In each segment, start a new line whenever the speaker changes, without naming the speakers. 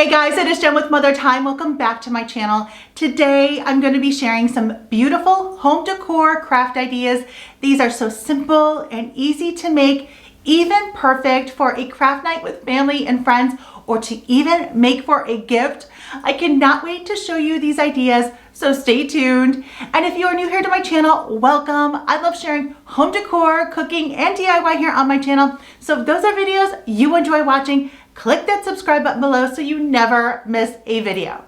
Hey guys, it is Jen with Mother Time. Welcome back to my channel. Today I'm going to be sharing some beautiful home decor craft ideas. These are so simple and easy to make, even perfect for a craft night with family and friends, or to even make for a gift. I cannot wait to show you these ideas, so stay tuned. And if you are new here to my channel, welcome. I love sharing home decor, cooking, and DIY here on my channel. So if those are videos you enjoy watching, click that subscribe button below so you never miss a video.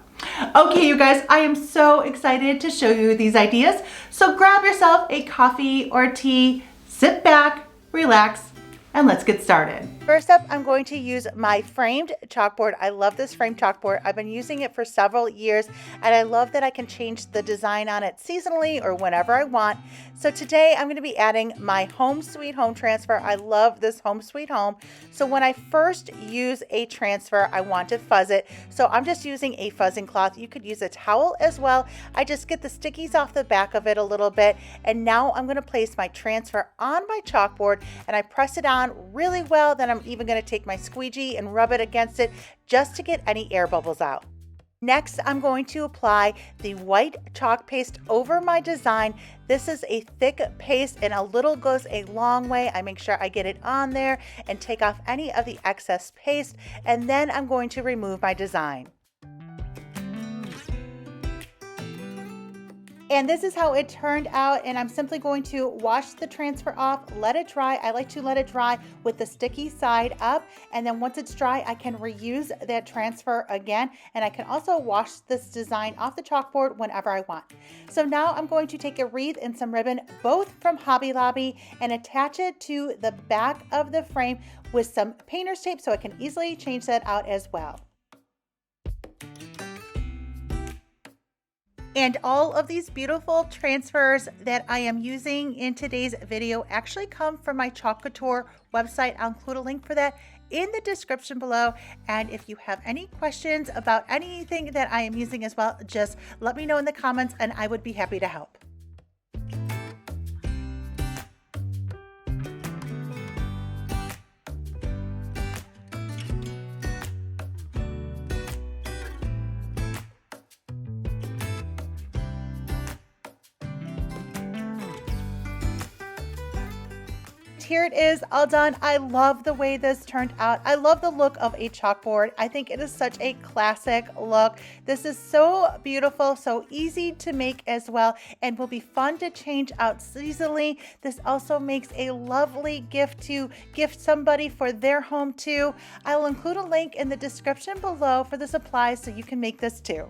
Okay, you guys, I am so excited to show you these ideas. So grab yourself a coffee or tea, sit back, relax, and let's get started. First up, I'm going to use my framed chalkboard. I love this framed chalkboard. I've been using it for several years, and I love that I can change the design on it seasonally or whenever I want. So today I'm going to be adding my Home Sweet Home transfer. I love this Home Sweet Home. So when I first use a transfer, I want to fuzz it. So I'm just using a fuzzing cloth. You could use a towel as well. I just get the stickies off the back of it a little bit. And now I'm going to place my transfer on my chalkboard, and I press it on really well. Then I'm even going to take my squeegee and rub it against it just to get any air bubbles out. Next, I'm going to apply the white chalk paste over my design. This is a thick paste, and a little goes a long way. I make sure I get it on there and take off any of the excess paste, and then I'm going to remove my design. And this is how it turned out, and I'm simply going to wash the transfer off, let it dry. I like to let it dry with the sticky side up, and then once it's dry, I can reuse that transfer again, and I can also wash this design off the chalkboard whenever I want. So now I'm going to take a wreath and some ribbon, both from Hobby Lobby, and attach it to the back of the frame with some painter's tape so I can easily change that out as well. And all of these beautiful transfers that I am using in today's video actually come from my Chalk Couture website. I'll include a link for that in the description below. And if you have any questions about anything that I am using as well, just let me know in the comments and I would be happy to help. Here it is, all done. I love the way this turned out. I love the look of a chalkboard. I think it is such a classic look. This is so beautiful, so easy to make as well, and will be fun to change out seasonally. This also makes a lovely gift to gift somebody for their home too. I will include a link in the description below for the supplies so you can make this too.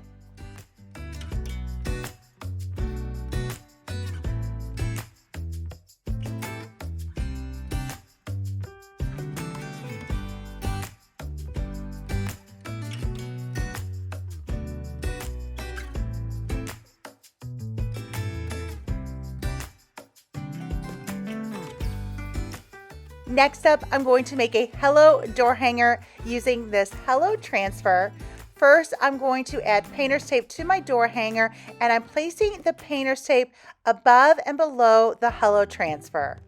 Next up, I'm going to make a Hello door hanger using this Hello transfer. First, I'm going to add painter's tape to my door hanger, and I'm placing the painter's tape above and below the Hello transfer.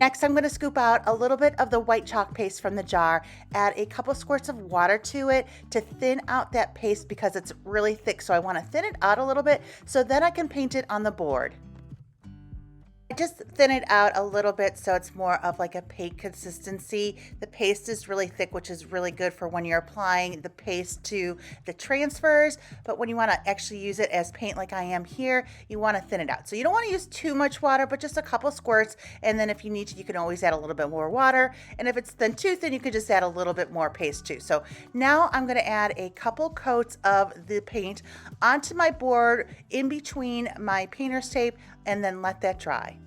Next, I'm going to scoop out a little bit of the white chalk paste from the jar, add a couple squirts of water to it to thin out that paste because it's really thick. So I want to thin it out a little bit so then I can paint it on the board. I just thin it out a little bit so it's more of like a paste consistency. The paste is really thick, which is really good for when you're applying the paste to the transfers. But when you want to actually use it as paint like I am here, you want to thin it out. So you don't want to use too much water, but just a couple squirts. And then if you need to, you can always add a little bit more water. And if it's then too thin, you could just add a little bit more paste too. So now I'm going to add a couple coats of the paint onto my board in between my painter's tape and then let that dry.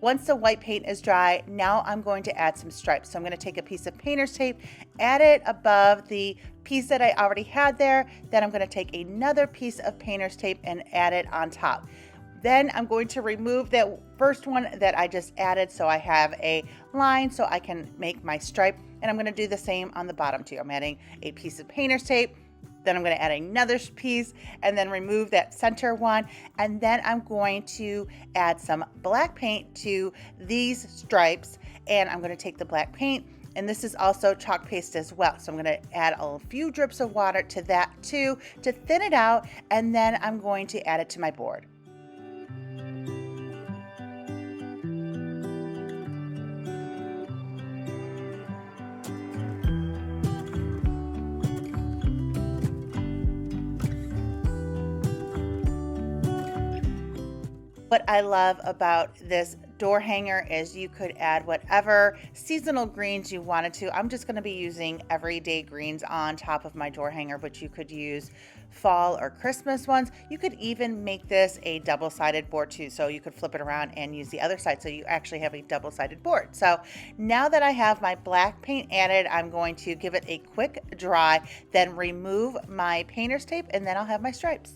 Once the white paint is dry, now I'm going to add some stripes. So I'm going to take a piece of painter's tape, add it above the piece that I already had there. Then I'm going to take another piece of painter's tape and add it on top. Then I'm going to remove that first one that I just added so I have a line so I can make my stripe. And I'm going to do the same on the bottom too. I'm adding a piece of painter's tape. Then I'm going to add another piece and then remove that center one. And then I'm going to add some black paint to these stripes. And I'm going to take the black paint, and this is also chalk paste as well. So I'm going to add a few drips of water to that too to thin it out. And then I'm going to add it to my board. What I love about this door hanger is you could add whatever seasonal greens you wanted to. I'm just going to be using everyday greens on top of my door hanger, but you could use fall or Christmas ones. You could even make this a double-sided board too, so you could flip it around and use the other side so you actually have a double-sided board. So now that I have my black paint added, I'm going to give it a quick dry, then remove my painter's tape, and then I'll have my stripes.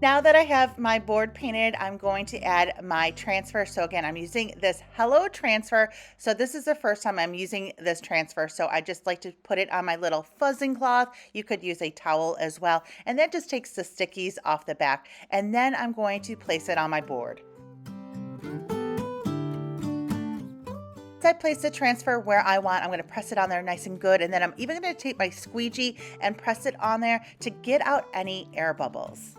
Now that I have my board painted, I'm going to add my transfer. So again, I'm using this Hello Transfer. So this is the first time I'm using this transfer. So I just like to put it on my little fuzzing cloth. You could use a towel as well. And that just takes the stickies off the back. And then I'm going to place it on my board. Once I place the transfer where I want, I'm going to press it on there nice and good. And then I'm even going to take my squeegee and press it on there to get out any air bubbles.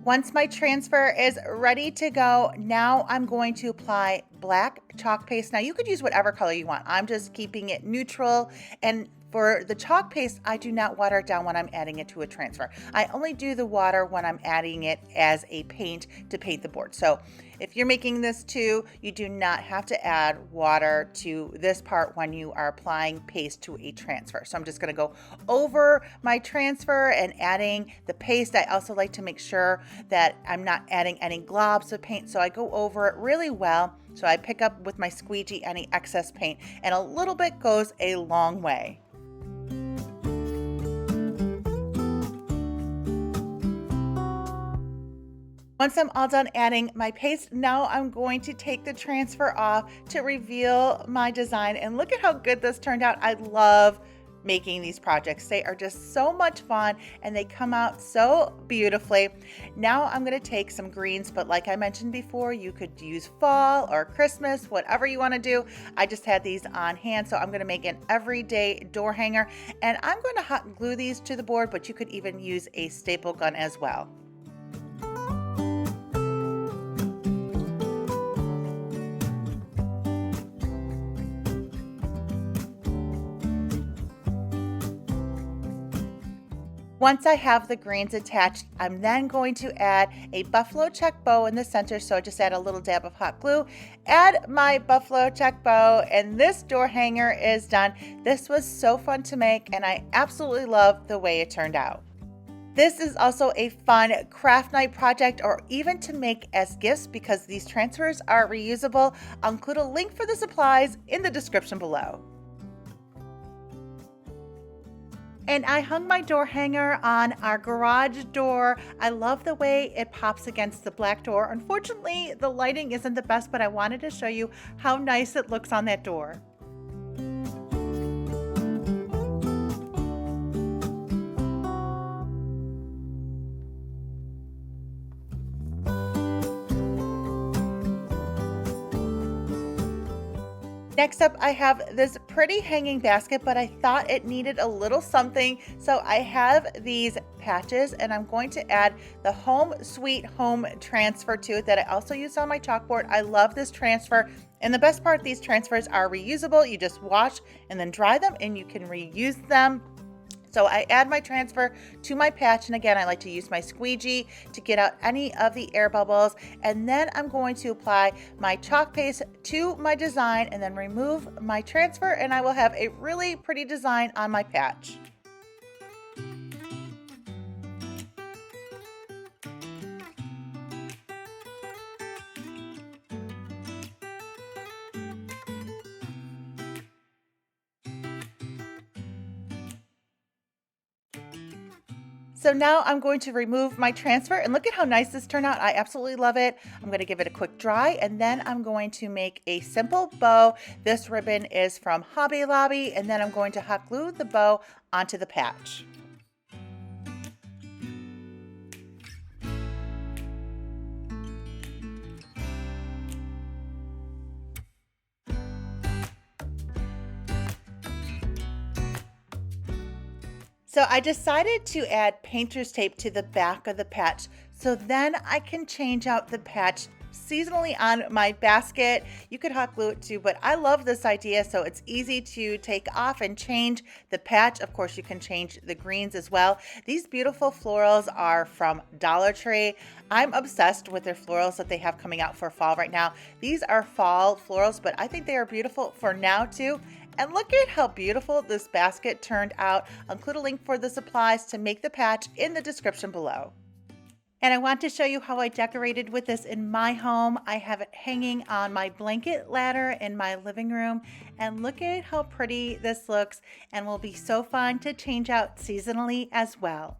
Once my transfer is ready to go, now I'm going to apply black chalk paste. Now you could use whatever color you want. I'm just keeping it neutral, and for the chalk paste, I do not water it down when I'm adding it to a transfer. I only do the water when I'm adding it as a paint to paint the board. So if you're making this too, you do not have to add water to this part when you are applying paste to a transfer. So I'm just going to go over my transfer and adding the paste. I also like to make sure that I'm not adding any globs of paint, so I go over it really well. So I pick up with my squeegee any excess paint, and a little bit goes a long way. Once I'm all done adding my paste, now I'm going to take the transfer off to reveal my design. And look at how good this turned out. I love making these projects. They are just so much fun and they come out so beautifully. Now I'm going to take some greens, but like I mentioned before, you could use fall or Christmas, whatever you want to do. I just had these on hand, so I'm going to make an everyday door hanger, and I'm going to hot glue these to the board, but you could even use a staple gun as well. Once I have the greens attached, I'm then going to add a buffalo check bow in the center. So I just add a little dab of hot glue, add my buffalo check bow, and this door hanger is done. This was so fun to make, and I absolutely love the way it turned out. This is also a fun craft night project, or even to make as gifts, because these transfers are reusable. I'll include a link for the supplies in the description below. And I hung my door hanger on our garage door. I love the way it pops against the black door. Unfortunately, the lighting isn't the best, but I wanted to show you how nice it looks on that door. Next up, I have this pretty hanging basket, but I thought it needed a little something. So I have these patches, and I'm going to add the Home Sweet Home transfer to it that I also used on my chalkboard. I love this transfer, and the best part, these transfers are reusable. You just wash and then dry them and you can reuse them. So I add my transfer to my patch, and again, I like to use my squeegee to get out any of the air bubbles, and then I'm going to apply my chalk paste to my design and then remove my transfer, and I will have a really pretty design on my patch. So now I'm going to remove my transfer, and look at how nice this turned out. I absolutely love it. I'm going to give it a quick dry, and then I'm going to make a simple bow. This ribbon is from Hobby Lobby, and then I'm going to hot glue the bow onto the patch. So I decided to add painter's tape to the back of the patch, so then I can change out the patch seasonally on my basket. You could hot glue it too, but I love this idea, so it's easy to take off and change the patch. Of course, you can change the greens as well. These beautiful florals are from Dollar Tree. I'm obsessed with their florals that they have coming out for fall right now. These are fall florals, but I think they are beautiful for now too. And look at how beautiful this basket turned out. I'll include a link for the supplies to make the patch in the description below. And I want to show you how I decorated with this in my home. I have it hanging on my blanket ladder in my living room. And look at how pretty this looks, and will be so fun to change out seasonally as well.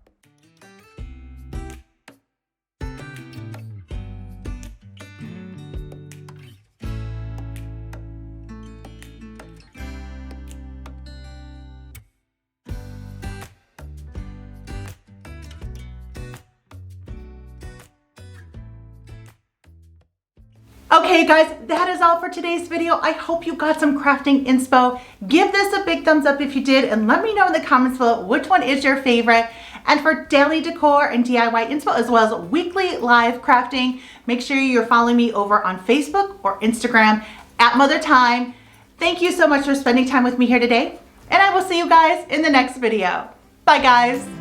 Okay guys, that is all for today's video. I hope you got some crafting inspo. Give this a big thumbs up if you did, and let me know in the comments below which one is your favorite. And for daily decor and DIY inspo, as well as weekly live crafting, make sure you're following me over on Facebook or Instagram at Mother Time. Thank you so much for spending time with me here today, and I will see you guys in the next video. Bye guys.